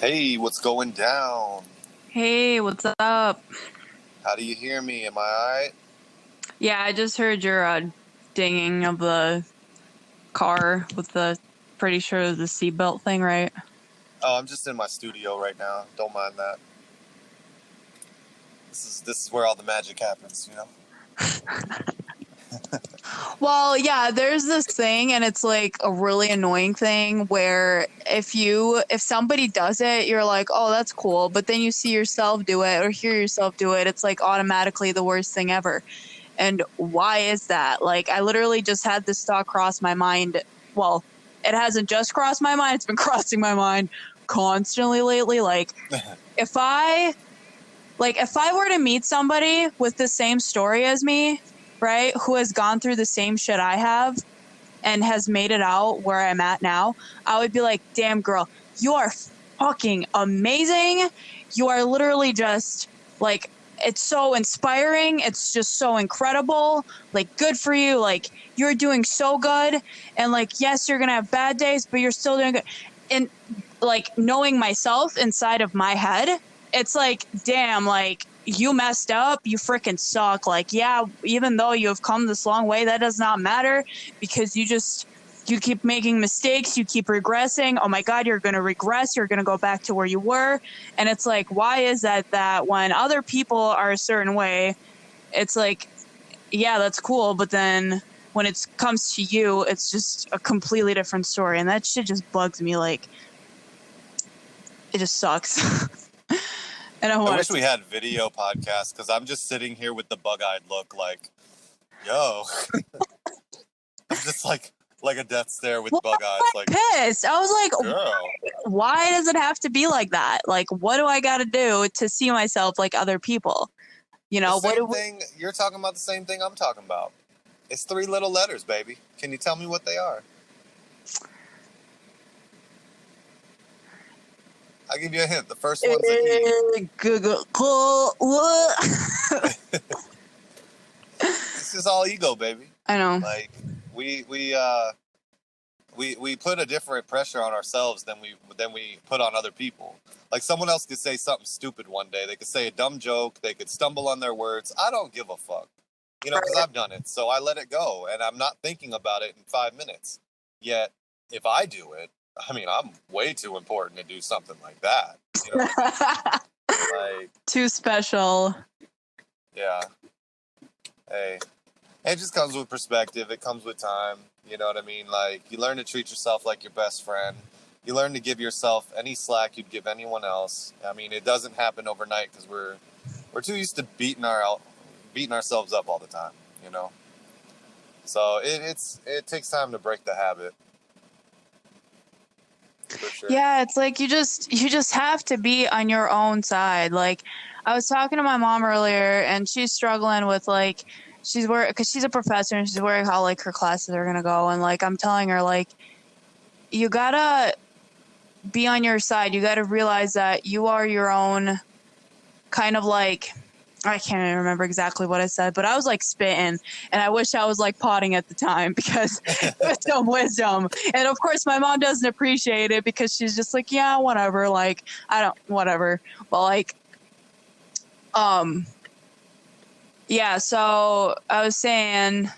Hey, what's going down? Hey, what's up? How do you hear me? Am I alright? Yeah, I just heard your dinging of the car with the pretty sure the seatbelt thing, right? Oh, I'm just in my studio right now. Don't mind that. This is where all the magic happens, you know? Well, yeah, there's this thing and it's like a really annoying thing where if somebody does it, you're like, "Oh, that's cool." But then you see yourself do it or hear yourself do it, it's like automatically the worst thing ever. And why is that? Like I literally just had this thought cross my mind. Well, it hasn't just crossed my mind, it's been crossing my mind constantly lately. If I if I were to meet somebody with the same story as me, right, who has gone through the same shit I have and has made it out where I'm at now, I would be like, "Damn girl, you are fucking amazing. You are literally just like it's so inspiring. It's just so incredible. Like good for you. Like you're doing so good. And like yes, you're going to have bad days, but you're still doing good." And like knowing myself inside of my head, it's like, "Damn, like you messed up. You freaking suck. Like, yeah, even though you have come this long way, that does not matter because you keep making mistakes, you keep regressing. Oh my God, you're going to regress. You're going to go back to where you were." And it's like, why is that when other people are a certain way, it's like, yeah, that's cool. But then when it comes to you, it's just a completely different story. And that shit just bugs me. Like, it just sucks. And I I want wish to. we had video podcasts because I'm just sitting here with the bug-eyed look like, yo. I'm just like a death stare with Well, bug eyes, like, pissed. I was like, girl. why does it have to be like that? Like, what do I got to do to see myself like other people? You The know, what same do thing, you're talking about the same thing I'm talking about. It's three little letters, baby. Can you tell me what they are? I'll give you a hint. The first one's a E. It's just all ego, baby. I know. Like, we we uh we put a different pressure on ourselves than we put on other people. Like someone else could say something stupid one day. They could say a dumb joke. They could stumble on their words. I don't give a fuck, because I've done it. So I let it go, and I'm not thinking about it in 5 minutes. Yet, if I do it, I mean, I'm way too important to do something like that. You know what I mean? Like, Too special. yeah. Hey, it just comes with perspective. It comes with time. You know what I mean? Like, you learn to treat yourself like your best friend. You learn to give yourself any slack you'd give anyone else. I mean, it doesn't happen overnight because we're too used to beating ourselves up all the time. You know, so it takes time to break the habit for sure. Yeah, it's like you just have to be on your own side. Like I was talking to my mom earlier and she's struggling with like she's worried because she's a professor and she's worried how like her classes are gonna go, and like I'm telling her like you gotta be on your side. You gotta realize that you are your own kind of like I can't even remember exactly what I said, but I was like spitting and I wish I was like potting at the time because it was some wisdom. And of course my mom doesn't appreciate it because she's just like, yeah, whatever. Like, I don't, whatever. But like, um, yeah, so I was saying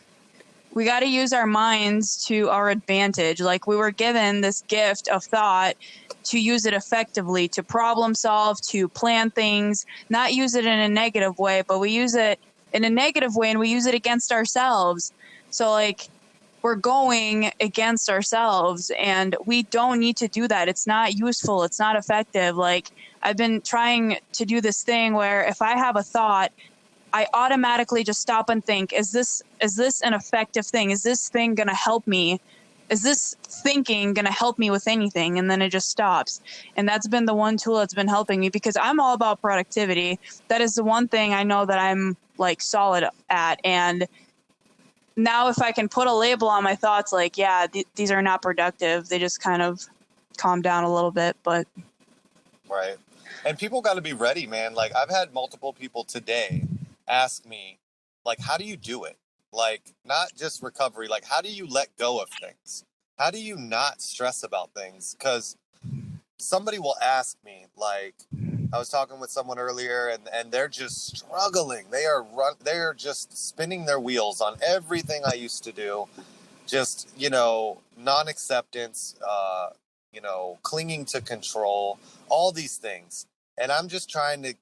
we got to use our minds to our advantage. Like we were given this gift of thought to use it effectively, to problem solve, to plan things, not use it in a negative way, but we use it in a negative way and we use it against ourselves. So like we're going against ourselves and we don't need to do that. It's not useful. It's not effective. Like I've been trying to do this thing where if I have a thought, I automatically just stop and think, is this an effective thing? Is this thing going to help me? Is this thinking going to help me with anything? And then it just stops. And that's been the one tool that's been helping me because I'm all about productivity. That is the one thing I know that I'm like solid at. And now if I can put a label on my thoughts, like, yeah, these are not productive, they just kind of calm down a little bit. But Right. And people got to be ready, man. Like, I've had multiple people today ask me, like, how do you do it? Like, not just recovery, like, how do you let go of things? How do you not stress about things? Because somebody will ask me, like, I was talking with someone earlier, and they're just struggling. They are just spinning their wheels on everything I used to do. Just, non-acceptance, clinging to control, all these things. And I'm just trying to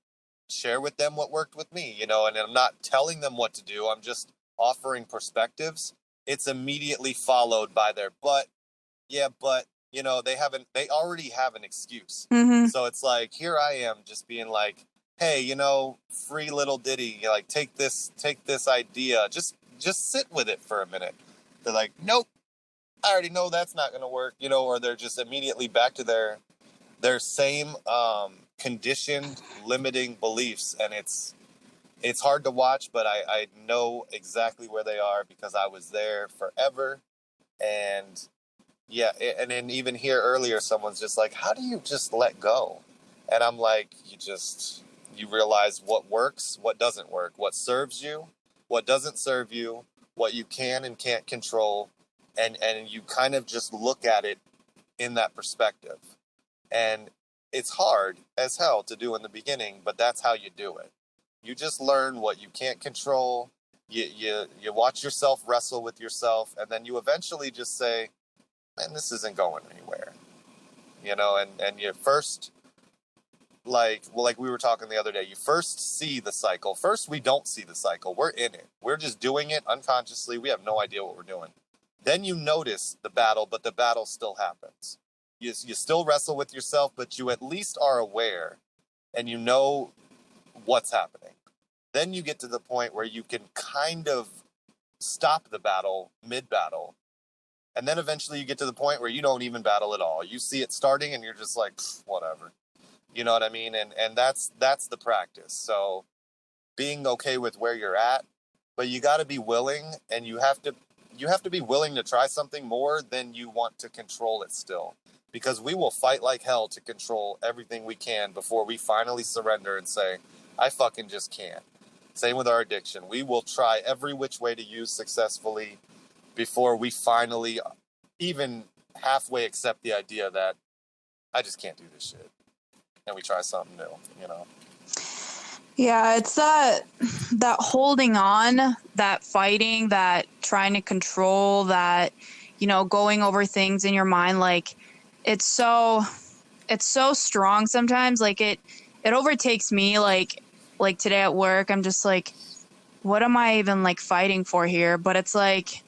share with them what worked with me, and I'm not telling them what to do. I'm just offering perspectives. It's immediately followed by their but, yeah, but, they already have an excuse. Mm-hmm. So it's like, here I am just being like, hey, free little ditty, like, take this idea, just sit with it for a minute. They're like, nope, I already know that's not going to work, or they're just immediately back to their same conditioned, limiting beliefs. And it's hard to watch, but I know exactly where they are because I was there forever. And yeah, and then even here earlier, someone's just like, how do you just let go? And I'm like, you realize what works, what doesn't work, what serves you, what doesn't serve you, what you can and can't control. And you kind of just look at it in that perspective. And it's hard as hell to do in the beginning, but that's how you do it. You just learn what you can't control. You watch yourself wrestle with yourself, and then you eventually just say, man, this isn't going anywhere. And you first, like we were talking the other day, you first see the cycle. First, we don't see the cycle. We're in it. We're just doing it unconsciously. We have no idea what we're doing. Then you notice the battle, but the battle still happens. You still wrestle with yourself, but you at least are aware and you know what's happening. Then you get to the point where you can kind of stop the battle mid-battle. And then eventually you get to the point where you don't even battle at all. You see it starting and you're just like, whatever. You know what I mean? And that's the practice. So being okay with where you're at, but you got to be willing, and you have to be willing to try something more than you want to control it still. Because we will fight like hell to control everything we can before we finally surrender and say, I fucking just can't. Same with our addiction. We will try every which way to use successfully before we finally even halfway accept the idea that I just can't do this shit. And we try something new, Yeah, it's that holding on, that fighting, that trying to control, that, going over things in your mind. Like, it's so strong sometimes. Like, it overtakes me. Like today at work, I'm just like, what am I even like fighting for here? But it's like,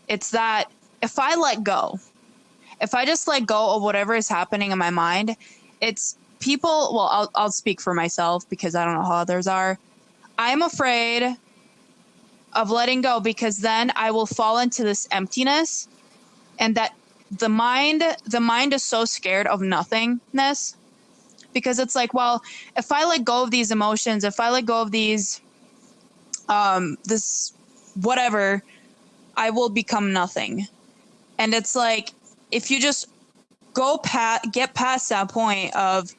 it's that if I let go, if I just let go of whatever is happening in my mind, it's people. Well, I'll speak for myself because I don't know how others are. I'm afraid of letting go because then I will fall into this emptiness, and that the mind is so scared of nothingness, because it's like, well, if I let go of these emotions, if I let go of these, this whatever, I will become nothing. And it's like, if you just get past that point of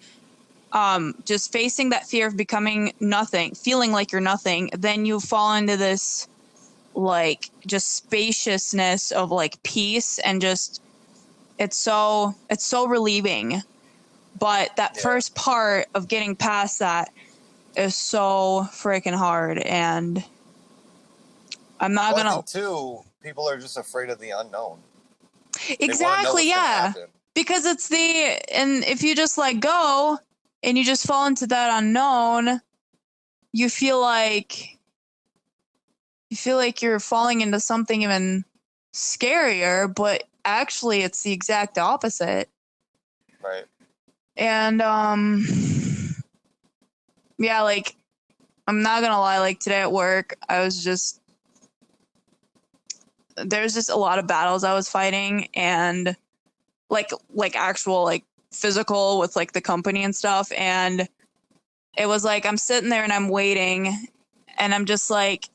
just facing that fear of becoming nothing, feeling like you're nothing, then you fall into this like just spaciousness of like peace, and just it's so relieving. But that first part of getting past that is so freaking hard, and I'm not gonna. I think too, people are just afraid of the unknown. Exactly, yeah. Because it's and if you just let go and you just fall into that unknown, you feel like you're falling into something even scarier, but actually it's the exact opposite. Right. And yeah, like, I'm not gonna lie, like today at work, there's just a lot of battles I was fighting, and like actual like physical with like the company and stuff. And it was like, I'm sitting there and I'm waiting, and I'm just like,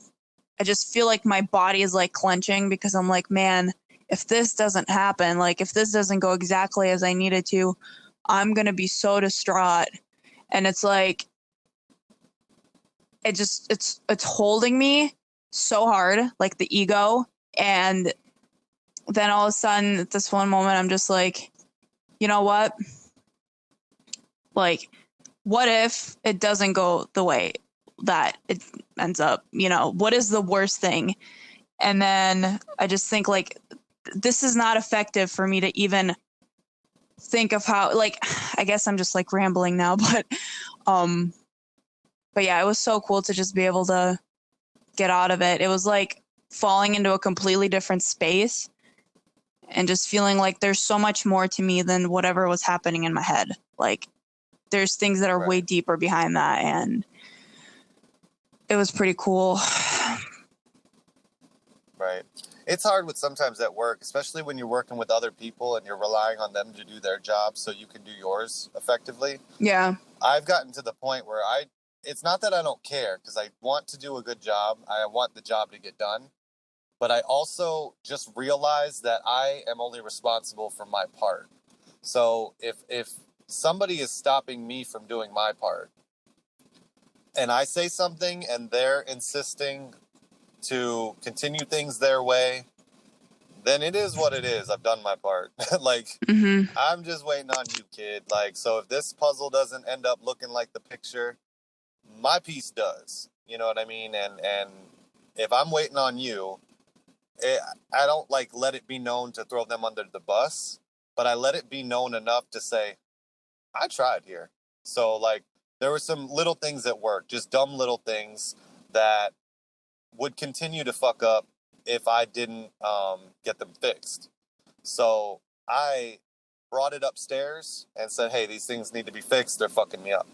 I just feel like my body is like clenching, because I'm like, man, if this doesn't happen, like if this doesn't go exactly as I need it to, I'm going to be so distraught. And it's like, it's holding me so hard, like the ego. And then all of a sudden at this one moment, I'm just like, you know what? Like, what if it doesn't go the way that it ends up? You know, what is the worst thing? And then I just think, like, this is not effective for me to even think of how, like, I guess I'm just like rambling now, but yeah, it was so cool to just be able to get out of it. It was like falling into a completely different space and just feeling like there's so much more to me than whatever was happening in my head. Like, there's things that are way Right. deeper behind that, and it was pretty cool. Right. It's hard with sometimes at work, especially when you're working with other people and you're relying on them to do their job so you can do yours effectively. Yeah. I've gotten to the point where it's not that I don't care, because I want to do a good job. I want the job to get done. But I also just realize that I am only responsible for my part. So if somebody is stopping me from doing my part and I say something and they're insisting to continue things their way, then it is what it is. I've done my part. Like, Mm-hmm. I'm just waiting on you, kid. Like, so if this puzzle doesn't end up looking like the picture, my piece does. You know what I mean? And if I'm waiting on you, I don't like let it be known to throw them under the bus, but I let it be known enough to say, I tried here. So, like, there were some little things at work, just dumb little things that would continue to fuck up if I didn't get them fixed. So I brought it upstairs and said, hey, these things need to be fixed. They're fucking me up.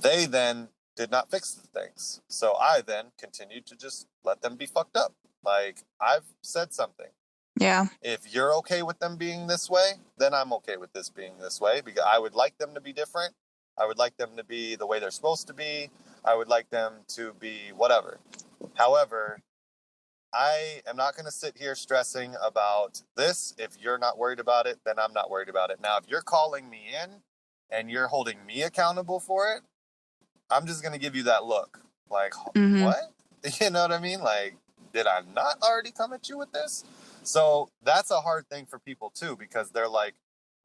They then did not fix the things. So I then continued to just let them be fucked up. Like, I've said something. Yeah. If you're okay with them being this way, then I'm okay with this being this way, because I would like them to be different. I would like them to be the way they're supposed to be. I would like them to be whatever. However, I am not going to sit here stressing about this. If you're not worried about it, then I'm not worried about it. Now, if you're calling me in and you're holding me accountable for it, I'm just going to give you that look. Like, Mm-hmm. what? You know what I mean? Like, did I not already come at you with this? So that's a hard thing for people too, because they're like,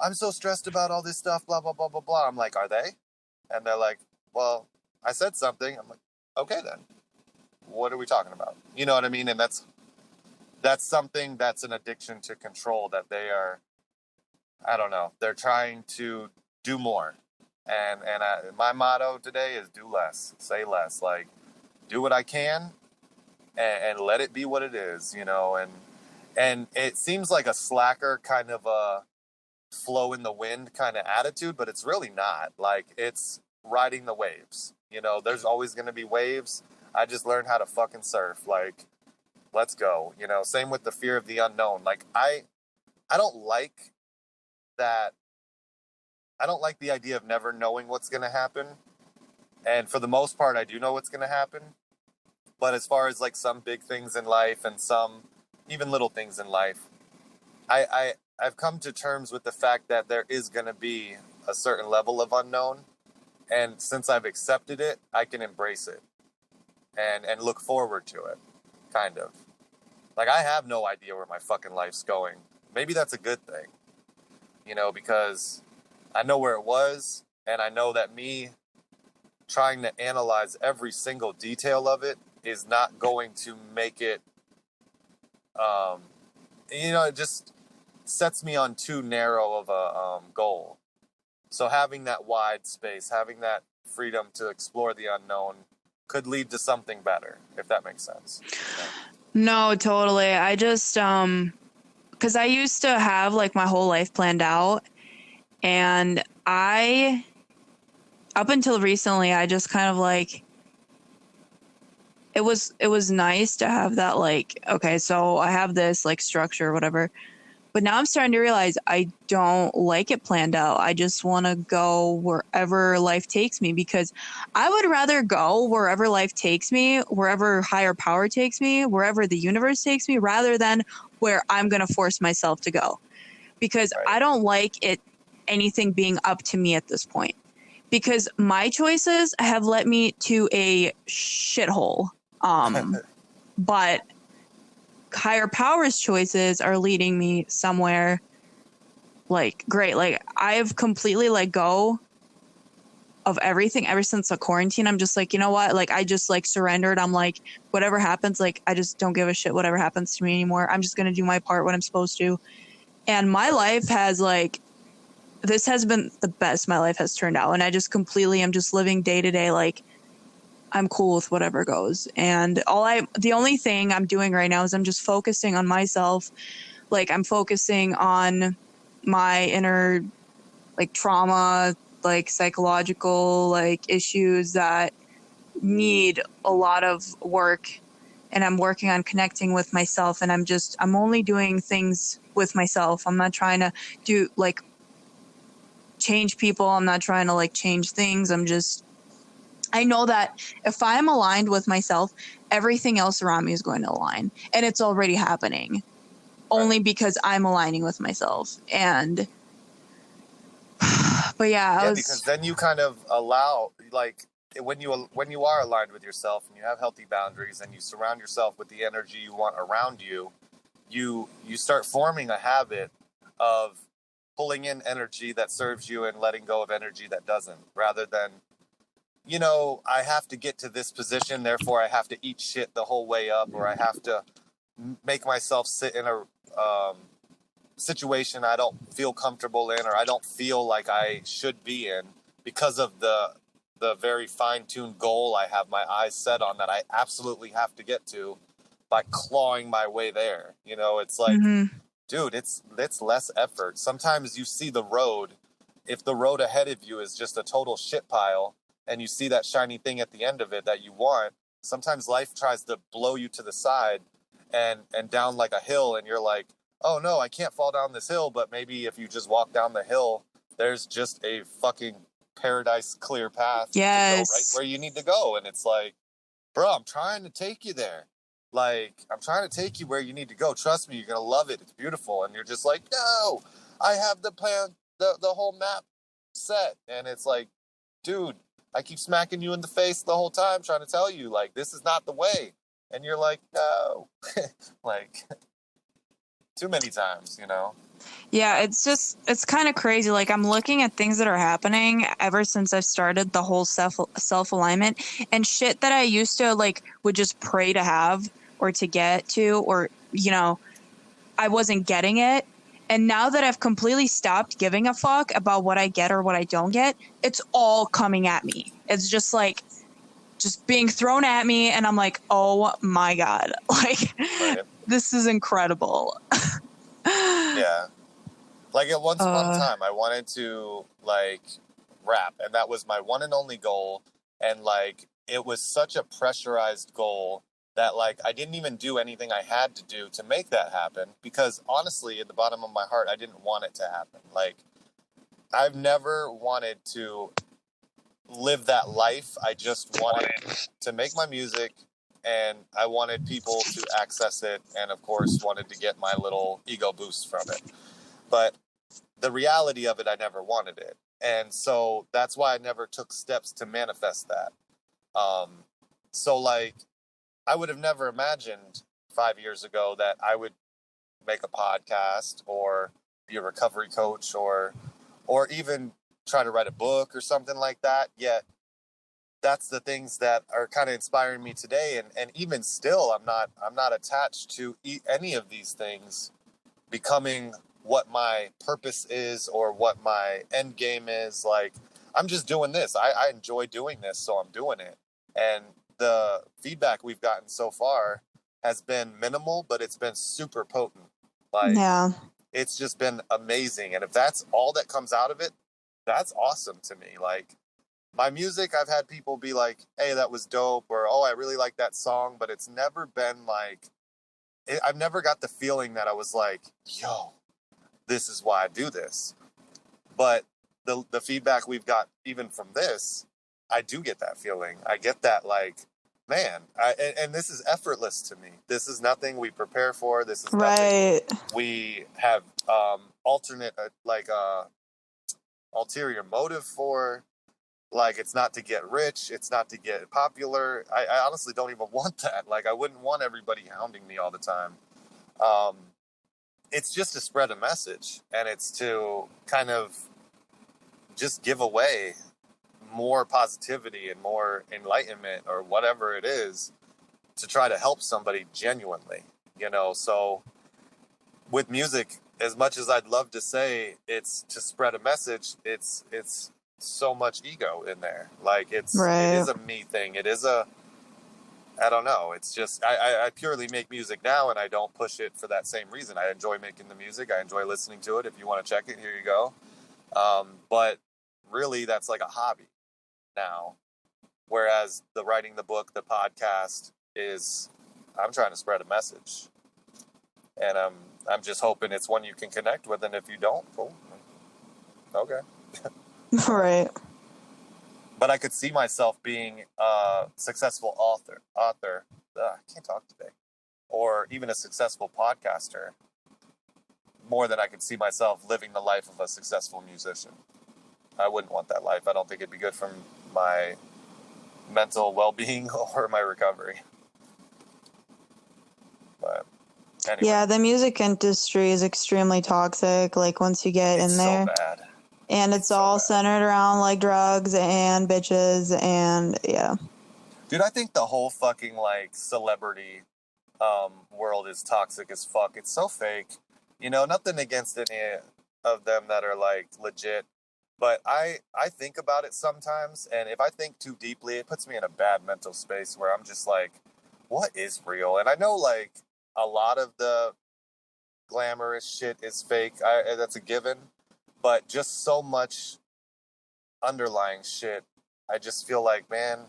I'm so stressed about all this stuff, blah, blah, blah, blah, blah. I'm like, are they? And they're like, well, I said something. I'm like, okay, then what are we talking about? You know what I mean? And that's something that's an addiction to control, that they are, I don't know, they're trying to do more. And my motto today is do less, say less. Like, do what I can and let it be what it is, you know. And it seems like a slacker kind of a flow in the wind kind of attitude, but it's really not. Like, it's riding the waves. You know, there's always going to be waves. I just learned how to fucking surf. Like, let's go. You know, same with the fear of the unknown. Like, I don't like that. I don't like the idea of never knowing what's going to happen. And for the most part, I do know what's going to happen. But as far as like some big things in life and some even little things in life, I've come to terms with the fact that there is going to be a certain level of unknown. And since I've accepted it, I can embrace it and look forward to it, kind of. Like, I have no idea where my fucking life's going. Maybe that's a good thing, you know, because I know where it was, and I know that me trying to analyze every single detail of it is not going to make it, you know, it just sets me on too narrow of a goal. So having that wide space, having that freedom to explore the unknown could lead to something better, if that makes sense. No, totally. I just, because I used to have like my whole life planned out, and up until recently, I just kind of like, it was nice to have that, like, okay, so I have this like structure or whatever. But now I'm starting to realize I don't like it planned out. I just want to go wherever life takes me, because I would rather go wherever life takes me, wherever higher power takes me, wherever the universe takes me, rather than where I'm going to force myself to go. Because Right. I don't like anything being up to me at this point. Because my choices have led me to a shithole. But higher powers choices are leading me somewhere like great. Like, I've completely let go of everything ever since the quarantine. I'm just like, you know what? Like, I just like surrendered. I'm like, whatever happens, like, I just don't give a shit whatever happens to me anymore. I'm just going to do my part, what I'm supposed to. And my life has like, this has been the best my life has turned out. And I just completely am just living day to day. Like, I'm cool with whatever goes. And the only thing I'm doing right now is I'm just focusing on myself. Like, I'm focusing on my inner like trauma, like psychological like issues that need a lot of work, and I'm working on connecting with myself, and I'm only doing things with myself. I'm not trying to do like change people. I'm not trying to like change things. I know that if I'm aligned with myself, everything else around me is going to align, and it's already happening only because I'm aligning with myself. And but yeah, because then you kind of allow, like, when you are aligned with yourself and you have healthy boundaries and you surround yourself with the energy you want around you, you start forming a habit of pulling in energy that serves you and letting go of energy that doesn't, rather than, I have to get to this position, therefore I have to eat shit the whole way up, or I have to make myself sit in a situation I don't feel comfortable in, or I don't feel like I should be in, because of the very fine-tuned goal I have my eyes set on that I absolutely have to get to by clawing my way there. It's like, dude, it's less effort. Sometimes you see the road. If the road ahead of you is just a total shit pile and you see that shiny thing at the end of it that you want, sometimes life tries to blow you to the side and down like a hill, and you're like, oh no, I can't fall down this hill. But maybe if you just walk down the hill, there's just a fucking paradise clear path to go right where you need to go. And it's like, bro, I'm trying to take you there. Like, I'm trying to take you where you need to go. Trust me, you're going to love it. It's beautiful. And you're just like, no, I have the plan, the whole map set. And it's like, dude, I keep smacking you in the face the whole time trying to tell you, like, this is not the way. And you're like, no. Like, too many times. yeah, it's kind of crazy. Like, I'm looking at things that are happening ever since I've started the whole self alignment, and shit that I used to like would just pray to have or to get to, or I wasn't getting it. And now that I've completely stopped giving a fuck about what I get or what I don't get, it's all coming at me. It's just like just being thrown at me, and I'm like, oh my God, like, Right. this is incredible. Yeah. Like, at one time, I wanted to, like, rap, and that was my one and only goal. And, like, it was such a pressurized goal that, like, I didn't even do anything I had to do to make that happen, because honestly, at the bottom of my heart, I didn't want it to happen. Like, I've never wanted to live that life. I just wanted to make my music, and I wanted people to access it, and of course wanted to get my little ego boost from it. But the reality of it, I never wanted it. And so that's why I never took steps to manifest that. So, like, I would have never imagined 5 years ago that I would make a podcast or be a recovery coach, or even try to write a book or something like that. Yet that's the things that are kind of inspiring me today. And even still, I'm not attached to any of these things becoming what my purpose is or what my end game is. Like, I'm just doing this. I enjoy doing this, so I'm doing it. And the feedback we've gotten so far has been minimal, but it's been super potent. Like, Yeah. it's just been amazing. And if that's all that comes out of it, that's awesome to me. Like, my music, I've had people be like, hey, that was dope, or, oh, I really like that song, but it's never been like, I've never got the feeling that I was like, yo, this is why I do this. But the feedback we've got even from this, I do get that feeling. I get that, like, man, and this is effortless to me. This is nothing we prepare for. This is nothing we have alternate, ulterior motive for. Like, it's not to get rich. It's not to get popular. I honestly don't even want that. Like, I wouldn't want everybody hounding me all the time. It's just to spread a message, and it's to kind of just give away more positivity and more enlightenment or whatever it is to try to help somebody genuinely, so with music, as much as I'd love to say it's to spread a message, it's so much ego in there. Like it is a me thing. It is I don't know. It's just, I purely make music now and I don't push it for that same reason. I enjoy making the music. I enjoy listening to it. If you want to check it, here you go. But really that's like a hobby now. Whereas the writing the book, the podcast is, I'm trying to spread a message. And I'm just hoping it's one you can connect with. And if you don't, cool. Okay. Right. But I could see myself being a successful author. I can't talk today. Or even a successful podcaster. More than I could see myself living the life of a successful musician. I wouldn't want that life. I don't think it'd be good for my mental well-being or my recovery. But anyway. Yeah, the music industry is extremely toxic. Like once you get in there, so bad. And it's all centered around like drugs and bitches and yeah. Dude, I think the whole fucking like celebrity world is toxic as fuck. It's so fake. Nothing against any of them that are like legit. But I think about it sometimes, and if I think too deeply, it puts me in a bad mental space where I'm just like, what is real? And I know like a lot of the glamorous shit is fake. That's a given. But just so much underlying shit, I just feel like, man,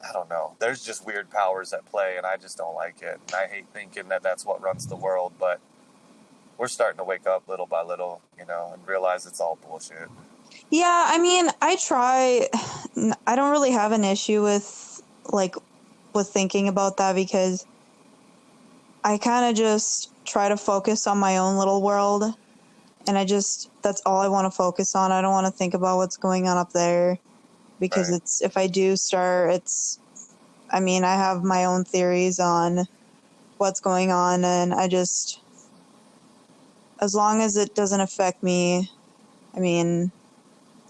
I don't know. There's just weird powers at play, and I just don't like it. And I hate thinking that that's what runs the world, but we're starting to wake up little by little, and realize it's all bullshit. Yeah, I mean, I don't really have an issue with thinking about that because I kind of just try to focus on my own little world. And that's all I want to focus on. I don't want to think about what's going on up there because if I do start, I have my own theories on what's going on. And as long as it doesn't affect me, I'm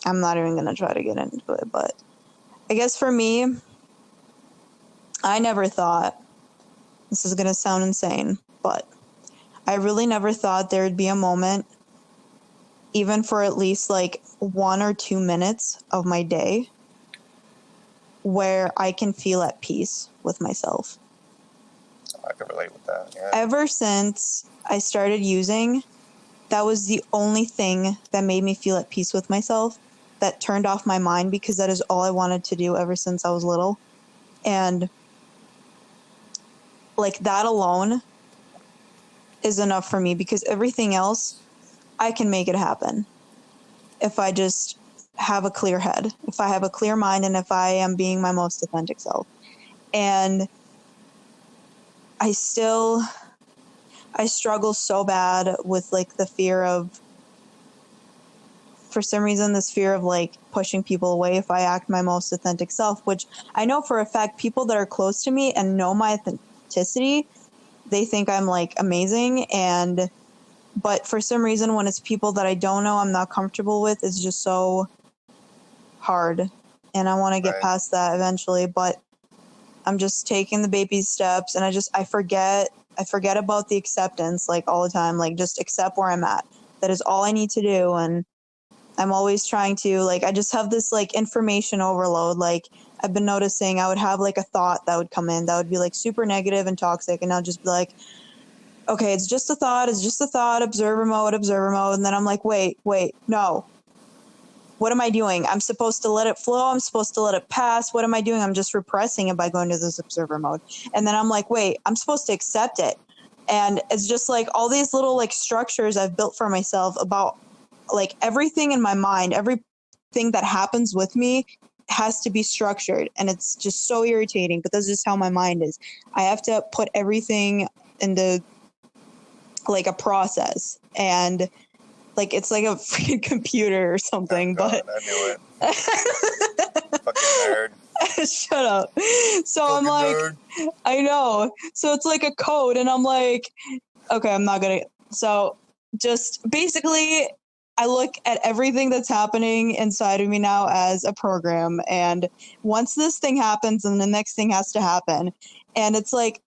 not even going to try to get into it. But I guess for me, I never thought, this is going to sound insane, but I really never thought there would be a moment, even for at least like 1 or 2 minutes of my day, where I can feel at peace with myself. I can relate with that. Yeah. Ever since I started using, that was the only thing that made me feel at peace with myself, that turned off my mind, because that is all I wanted to do ever since I was little. And like that alone is enough for me, because everything else, I can make it happen if I just have a clear head, if I have a clear mind, and if I am being my most authentic self. And I struggle so bad with like the fear of, for some reason, this fear of like pushing people away if I act my most authentic self, which I know for a fact people that are close to me and know my authenticity, they think I'm like amazing. But for some reason, when it's people that I don't know, I'm not comfortable with, it's just so hard. And I want to get past that eventually, but I'm just taking the baby steps, and I forget about the acceptance, like all the time, like just accept where I'm at. That is all I need to do. And I'm always trying to, like, I just have this like information overload. Like I've been noticing I would have like a thought that would come in that would be like super negative and toxic. And I'll just be like, okay, it's just a thought, observer mode. And then I'm like, wait, no. What am I doing? I'm supposed to let it flow. I'm supposed to let it pass. What am I doing? I'm just repressing it by going to this observer mode. And then I'm like, wait, I'm supposed to accept it. And it's just like all these little like structures I've built for myself about like everything in my mind, everything that happens with me has to be structured. And it's just so irritating, but that's just how my mind is. I have to put everything into like a process, and like it's like a freaking computer or something. Oh, God, but I knew it. Fucking nerd. Shut up. So fucking I'm like, nerd. I know. So it's like a code, and I'm like, okay, I'm not gonna. So just basically, I look at everything that's happening inside of me now as a program. And once this thing happens, then the next thing has to happen. And it's like,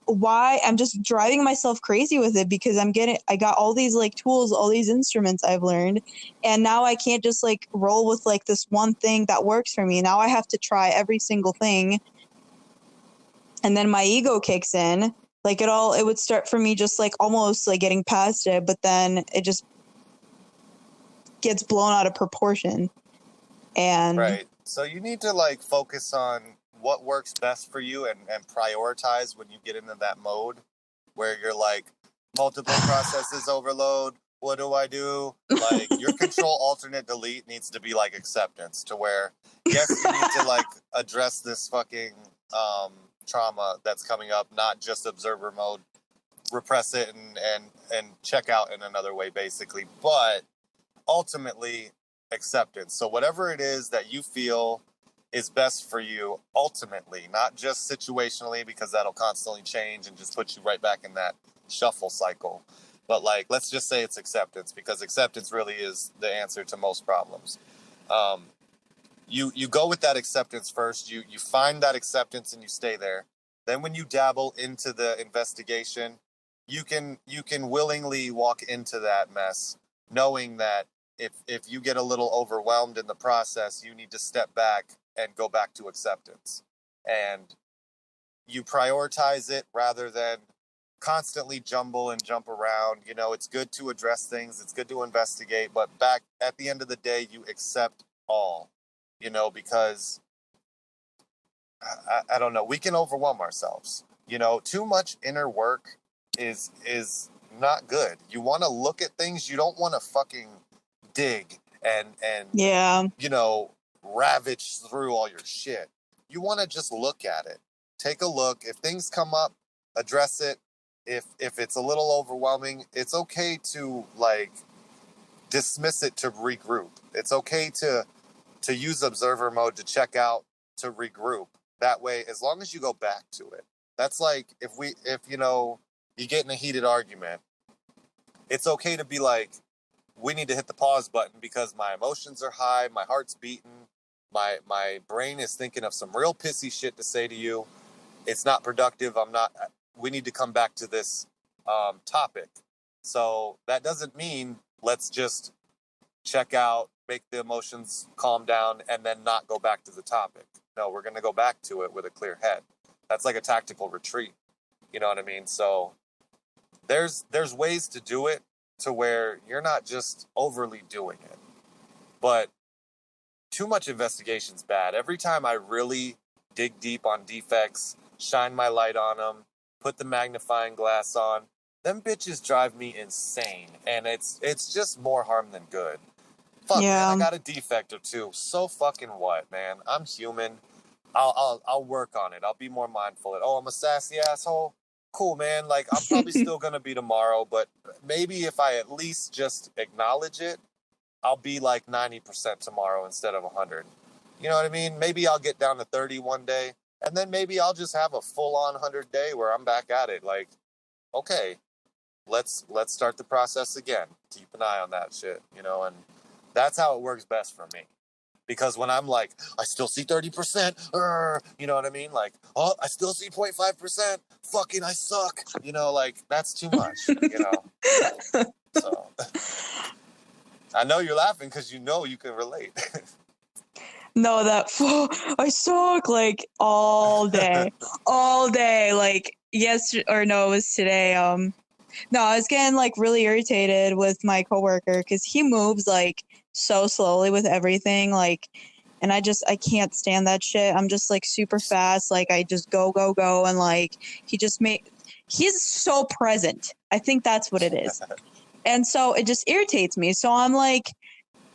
why I'm just driving myself crazy with it, because I got all these like tools, all these instruments I've learned, and now I can't just like roll with like this one thing that works for me. Now I have to try every single thing, and then my ego kicks in. Like it would start for me just like almost like getting past it, but then it just gets blown out of proportion. And Right. So you need to like focus on what works best for you and prioritize when you get into that mode where you're like multiple processes overload. What do I do? Like your control alternate delete needs to be like acceptance, to where yes, you need to like address this fucking trauma that's coming up, not just observer mode, repress it and check out in another way basically, but ultimately acceptance. So whatever it is that you feel is best for you ultimately, not just situationally, because that'll constantly change and just put you right back in that shuffle cycle. But like, let's just say it's acceptance, because acceptance really is the answer to most problems. You go with that acceptance first. You find that acceptance and you stay there. Then when you dabble into the investigation, you can willingly walk into that mess, knowing that if you get a little overwhelmed in the process, you need to step back and go back to acceptance. And you prioritize it rather than constantly jumble and jump around. You know, it's good to address things, it's good to investigate, but back at the end of the day, you accept all, you know, because I don't know, we can overwhelm ourselves. You know, too much inner work is not good. You want to look at things, you don't want to fucking dig and yeah, you know, ravage through all your shit. You want to just look at it, take a look. If things come up, address it. If it's a little overwhelming, it's okay to like dismiss it, to regroup. It's okay to use observer mode, to check out, to regroup. That way, as long as you go back to it. That's like if you know, you get in a heated argument, it's okay to be like, we need to hit the pause button because my emotions are high, my heart's beating, my brain is thinking of some real pissy shit to say to you. It's not productive. We need to come back to this topic. So that doesn't mean let's just check out, make the emotions calm down, and then not go back to the topic. No, we're going to go back to it with a clear head. That's like a tactical retreat. You know what I mean? So there's ways to do it to where you're not just overly doing it. But too much investigation's bad. Every time I really dig deep on defects, shine my light on them, put the magnifying glass on, them bitches drive me insane. And it's just more harm than good. Fuck, man, I got a defect or two. So fucking what, man? I'm human. I'll work on it. I'll be more mindful. Oh, I'm a sassy asshole. Cool, man. Like, I'm probably still gonna be tomorrow, but maybe if I at least just acknowledge it, I'll be like 90% tomorrow instead of 100. You know what I mean? Maybe I'll get down to 30 one day, and then maybe I'll just have a full-on 100 day where I'm back at it. Like, okay, let's start the process again. Keep an eye on that shit, you know, and that's how it works best for me. Because when I'm like, I still see 30%, you know what I mean? Like, oh, I still see 0.5%. Fucking, I suck. You know, like, that's too much, you know? So, I know you're laughing because you know you can relate. No, I suck like all day, like it was today. No, I was getting like really irritated with my coworker because he moves like so slowly with everything, like, and I can't stand that shit. I'm just like super fast, like I just go, and like he's so present. I think that's what it is, and so it just irritates me. So I'm like.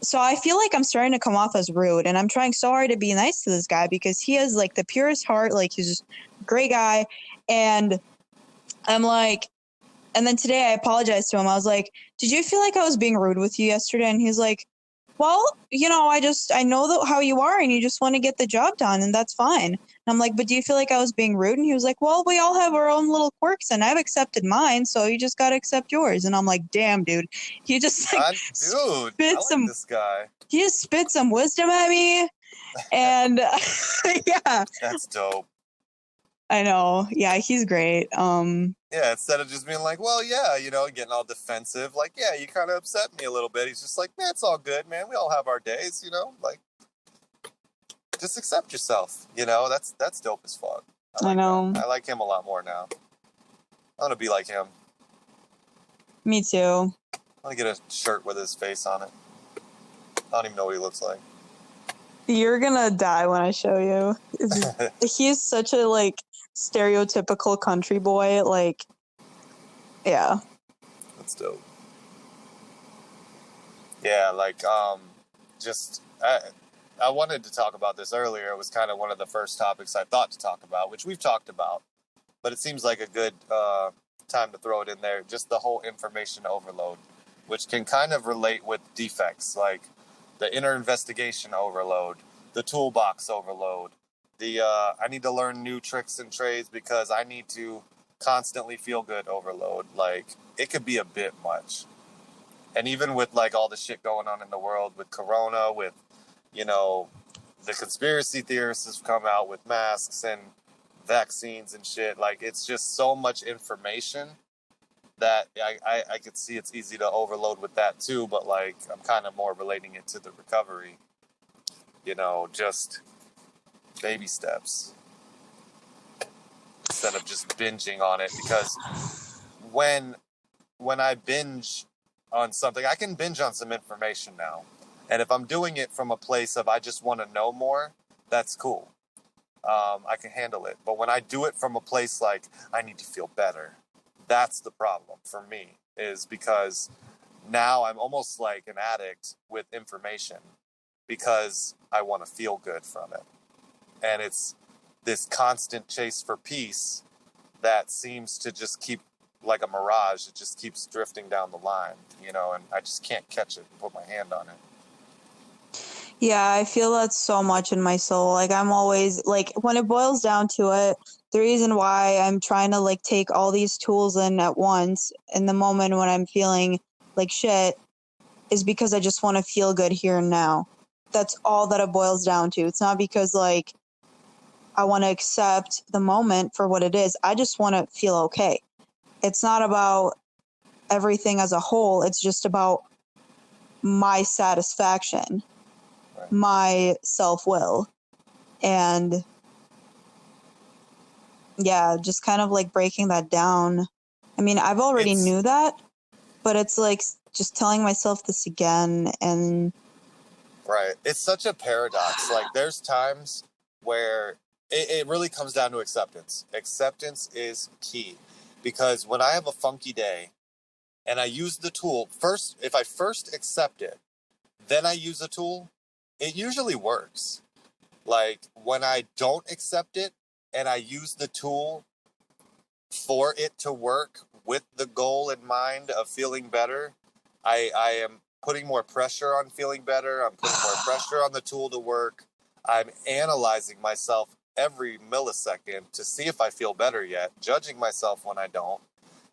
So I feel like I'm starting to come off as rude, and I'm trying so hard to be nice to this guy because he has like the purest heart. Like he's just a great guy. And I'm like, and then today I apologized to him. I was like, did you feel like I was being rude with you yesterday? And he's like, well, you know, I know how you are and you just want to get the job done and that's fine. And I'm like, but do you feel like I was being rude? And he was like, well, we all have our own little quirks, and I've accepted mine, so you just got to accept yours. And I'm like, damn, dude. He just like Dude, I like this guy. He just spit some wisdom at me. And yeah. That's dope. I know. Yeah, he's great. Yeah, instead of just being like, well, yeah, you know, getting all defensive, like, yeah, you kind of upset me a little bit. He's just like, man, it's all good, man. We all have our days, you know, like, just accept yourself, you know. That's dope as fuck. I know. I like him a lot more now. I want to be like him. Me too. I want to get a shirt with his face on it. I don't even know what he looks like. You're gonna die when I show you. He's such a like stereotypical country boy. Like, yeah. That's dope. Yeah, like just I wanted to talk about this earlier. It was kind of one of the first topics I thought to talk about, which we've talked about, but it seems like a good time to throw it in there. Just the whole information overload, which can kind of relate with defects, like the inner investigation overload, the toolbox overload, the I need to learn new tricks and trades because I need to constantly feel good overload. Like, it could be a bit much. And even with like all the shit going on in the world with Corona, with, you know, the conspiracy theorists have come out with masks and vaccines and shit. Like, it's just so much information that I could see it's easy to overload with that too. But like, I'm kind of more relating it to the recovery, you know, just baby steps instead of just binging on it. Because when I binge on something, I can binge on some information now. And if I'm doing it from a place of I just want to know more, that's cool. I can handle it. But when I do it from a place like I need to feel better, that's the problem for me, is because now I'm almost like an addict with information because I want to feel good from it. And it's this constant chase for peace that seems to just keep like a mirage. It just keeps drifting down the line, you know, and I just can't catch it and put my hand on it. Yeah, I feel that so much in my soul. Like, I'm always like, when it boils down to it, the reason why I'm trying to like take all these tools in at once in the moment when I'm feeling like shit is because I just want to feel good here and now. That's all that it boils down to. It's not because like I want to accept the moment for what it is. I just want to feel okay. It's not about everything as a whole. It's just about my satisfaction, my self-will. And yeah, just kind of like breaking that down. I mean, I've already knew that, but it's like just telling myself this again. And right, it's such a paradox. Like, there's times where it really comes down to acceptance. Acceptance is key, because when I have a funky day and I use the tool first, if I first accept it, then I use a tool, it usually works. Like, when I don't accept it and I use the tool for it to work with the goal in mind of feeling better, I am putting more pressure on feeling better. I'm putting more pressure on the tool to work. I'm analyzing myself every millisecond to see if I feel better yet, judging myself when I don't.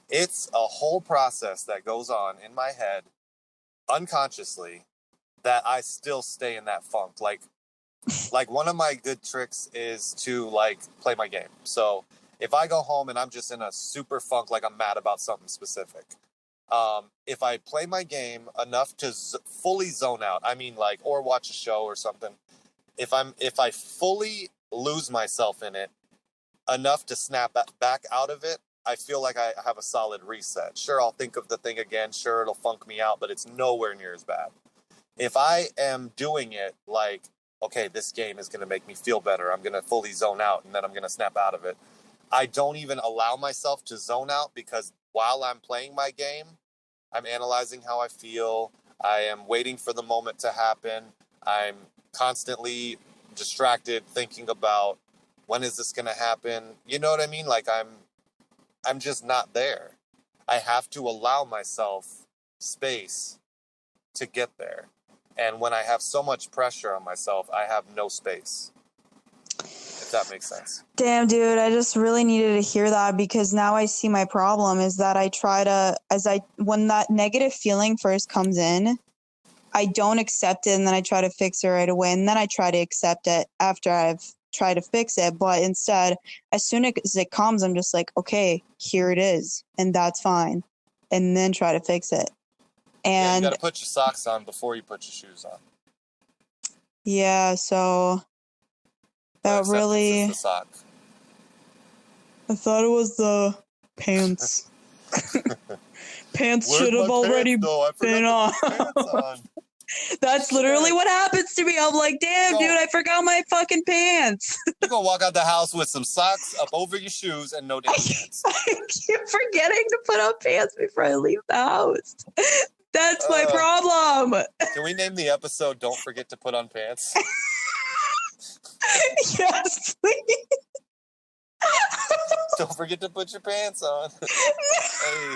It's a whole process that goes on in my head unconsciously that I still stay in that funk. Like one of my good tricks is to like play my game. So if I go home and I'm just in a super funk, like I'm mad about something specific, if I play my game enough to fully zone out, I mean, like, or watch a show or something, if I fully lose myself in it enough to snap back out of it, I feel like I have a solid reset. Sure, I'll think of the thing again. Sure, it'll funk me out, but it's nowhere near as bad. If I am doing it like, okay, this game is going to make me feel better, I'm going to fully zone out and then I'm going to snap out of it, I don't even allow myself to zone out, because while I'm playing my game, I'm analyzing how I feel. I am waiting for the moment to happen. I'm constantly distracted thinking about, when is this going to happen? You know what I mean? Like, I'm just not there. I have to allow myself space to get there. And when I have so much pressure on myself, I have no space. If that makes sense. Damn, dude, I just really needed to hear that because now I see my problem is that when that negative feeling first comes in, I don't accept it and then I try to fix it right away. And then I try to accept it after I've tried to fix it. But instead, as soon as it comes, I'm just like, okay, here it is. And that's fine. And then try to fix it. Yeah, you And got to put your socks on before you put your shoes on. yeah, so that Acceptance really, is the sock. I thought it was the pants. Pants Where's should my have already pants, though? I been forgot to on. put pants on. That's literally what happens to me. I'm like, damn, Go. dude, I forgot my fucking pants. You're going to walk out the house with some socks up over your shoes and no damn pants. I keep forgetting to put on pants before I leave the house. That's my problem. Can we name the episode Don't Forget to Put on Pants? Yes, please. Don't forget to put your pants on. Hey.